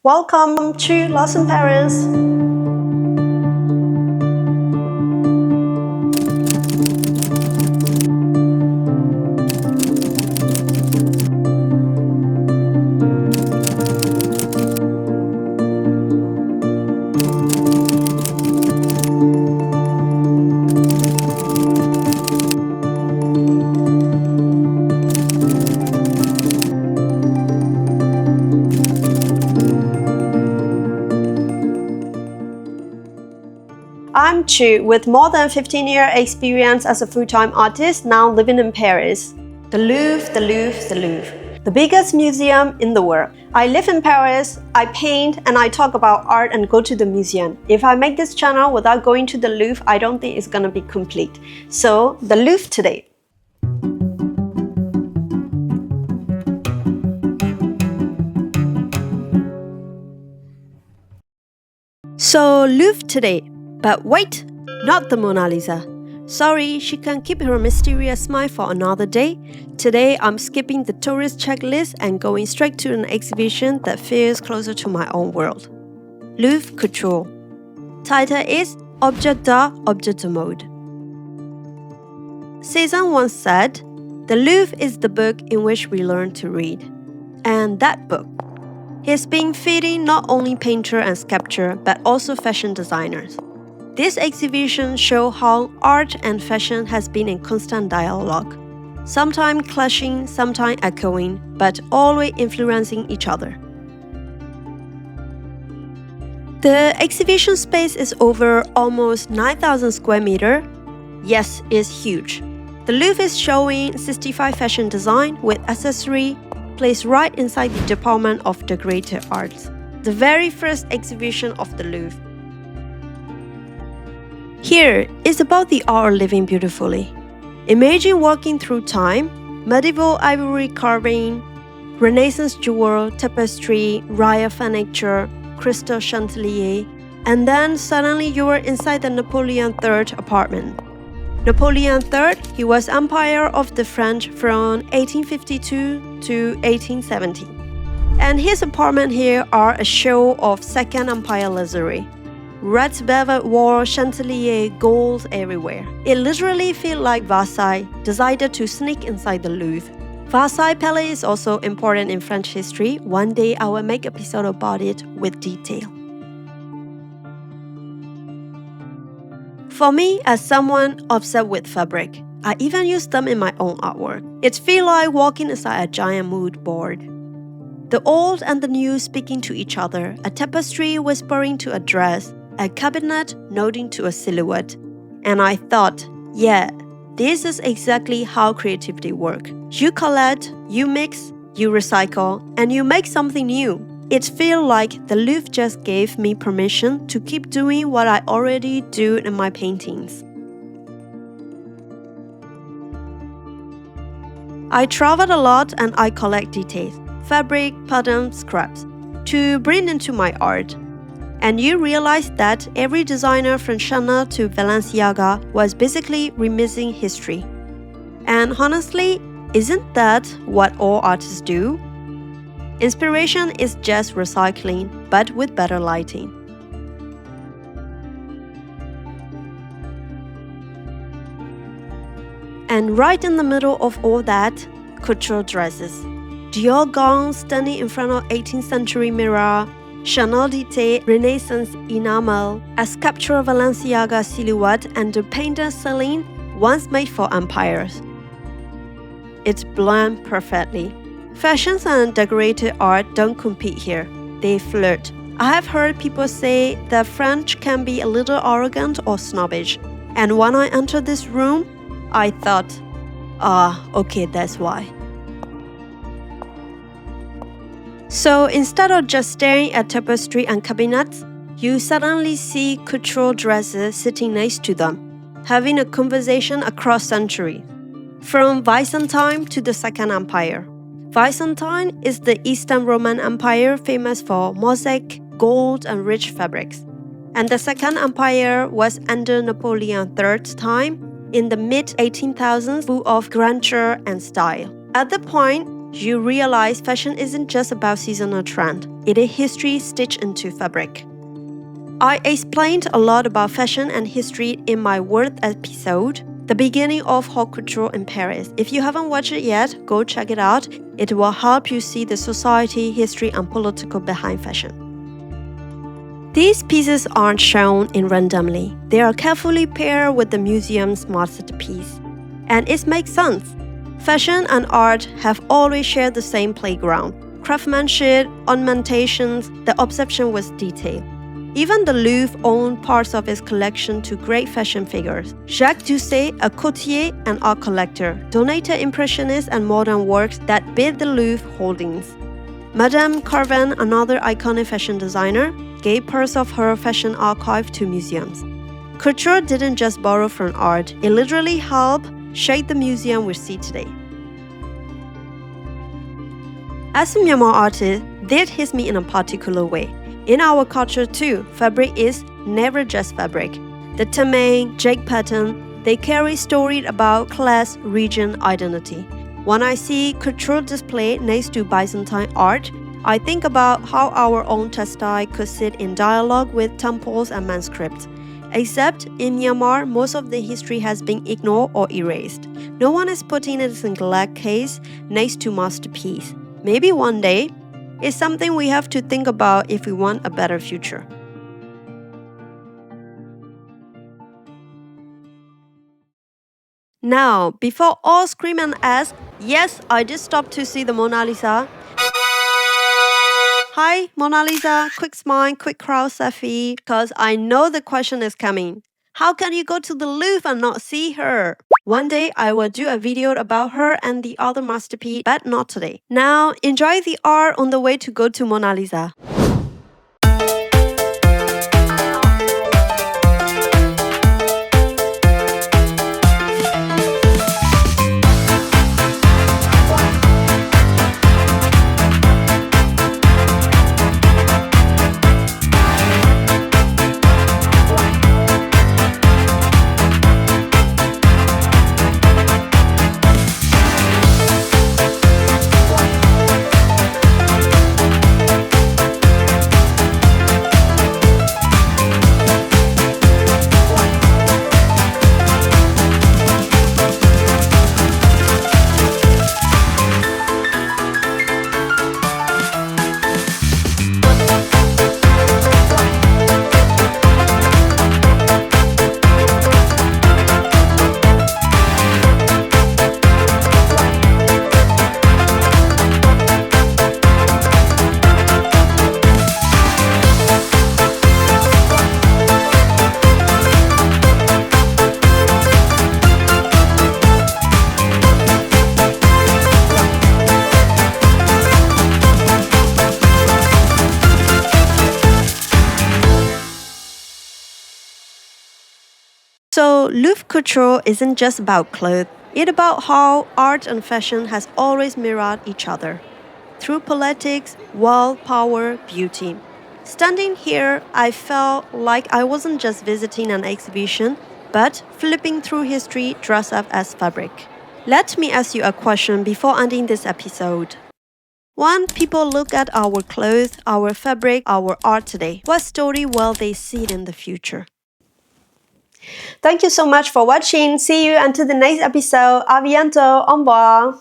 Welcome to Lost in Paris. I'm Chuu, with more than 15-year experience as a full-time artist, now living in Paris. The Louvre, the Louvre, the Louvre. The biggest museum in the world. I live in Paris, I paint, and I talk about art and go to the museum. If I make this channel without going to the Louvre, I don't think it's gonna be complete. So, the Louvre today. So, Louvre today. But wait, not the Mona Lisa. Sorry, she can keep her mysterious smile for another day. Today, I'm skipping the tourist checklist and going straight to an exhibition that feels closer to my own world. Louvre Couture. Title is Objet d'art, objet de mode. Cézanne once said, "The Louvre is the book in which we learn to read." And that book. He's been feeding not only painter and sculptor, but also fashion designers. This exhibition shows how art and fashion has been in constant dialogue, sometimes clashing, sometimes echoing, but always influencing each other. The exhibition space is over almost 9,000 square meters. Yes, it's huge. The Louvre is showing 65 fashion design with accessory placed right inside the Department of Decorative Arts, the very first exhibition of the Louvre. Here is about the art of living beautifully. Imagine walking through time, medieval ivory carving, Renaissance jewel, tapestry, royal furniture, crystal chandelier, and then suddenly you are inside the Napoleon III apartment. Napoleon III, he was Emperor of the French from 1852 to 1870. And his apartment here are a show of Second Empire luxury. Red velvet wall, chandelier, gold everywhere. It literally feels like Versailles, decided to sneak inside the Louvre. Versailles Palace is also important in French history. One day I will make an episode about it with detail. For me, as someone obsessed with fabric, I even use them in my own artwork. It feels like walking inside a giant mood board. The old and the new speaking to each other, a tapestry whispering to a dress, a cabinet nodding to a silhouette. And I thought, yeah, this is exactly how creativity works. You collect, you mix, you recycle, and you make something new. It feels like the Louvre just gave me permission to keep doing what I already do in my paintings. I traveled a lot and I collect details, fabric, patterns, scraps, to bring into my art. And you realize that every designer from Chanel to Balenciaga was basically remixing history. And honestly, isn't that what all artists do? Inspiration is just recycling, but with better lighting. And right in the middle of all that, couture dresses. Dior gowns standing in front of 18th century mirror, Chanel detail, Renaissance enamel, a sculpture of Balenciaga silhouette, and the painter Celine, once made for empires. It's blend perfectly. Fashions and decorative art don't compete here, they flirt. I have heard people say that French can be a little arrogant or snobbish, and when I entered this room, I thought, okay, that's why. So instead of just staring at tapestry and cabinets, you suddenly see couture dresses sitting next to them, having a conversation across centuries. From Byzantine to the Second Empire. Byzantine is the Eastern Roman Empire famous for mosaic, gold, and rich fabrics. And the Second Empire was under Napoleon III's time in the mid-1800s, full of grandeur and style. At the point, you realize fashion isn't just about seasonal trend. It is history stitched into fabric. I explained a lot about fashion and history in my World episode, the beginning of haute couture in Paris. If you haven't watched it yet, go check it out. It will help you see the society, history, and political behind fashion. These pieces aren't shown in randomly. They are carefully paired with the museum's masterpiece. And it makes sense. Fashion and art have always shared the same playground. Craftsmanship, ornamentations, the obsession with detail. Even the Louvre owned parts of its collection to great fashion figures. Jacques Doucet, a courtier and art collector, donated impressionist and modern works that built the Louvre holdings. Madame Carven, another iconic fashion designer, gave parts of her fashion archive to museums. Couture didn't just borrow from art, it literally helped shape the museum we see today. As a Myanmar artist, this hits me in a particular way. In our culture too, fabric is never just fabric. The tamang, jade pattern, they carry stories about class, region, identity. When I see couture display next to Byzantine art, I think about how our own textile could sit in dialogue with temples and manuscripts. Except in Myanmar, most of the history has been ignored or erased. No one is putting it in a glass case next to masterpiece. Maybe one day, it's something we have to think about if we want a better future. Now, before all scream and ask, yes, I did stop to see the Mona Lisa. Hi, Mona Lisa, quick smile, quick crowd selfie, because I know the question is coming. How can you go to the Louvre and not see her? One day I will do a video about her and the other masterpiece, but not today. Now, enjoy the art on the way to go to Mona Lisa. So, Louvre Couture isn't just about clothes. It's about how art and fashion has always mirrored each other. Through politics, wealth, power, beauty. Standing here, I felt like I wasn't just visiting an exhibition, but flipping through history dressed up as fabric. Let me ask you a question before ending this episode. When people look at our clothes, our fabric, our art today, what story will they see in the future? Thank you so much for watching. See you until the next episode. A bientôt. Au revoir.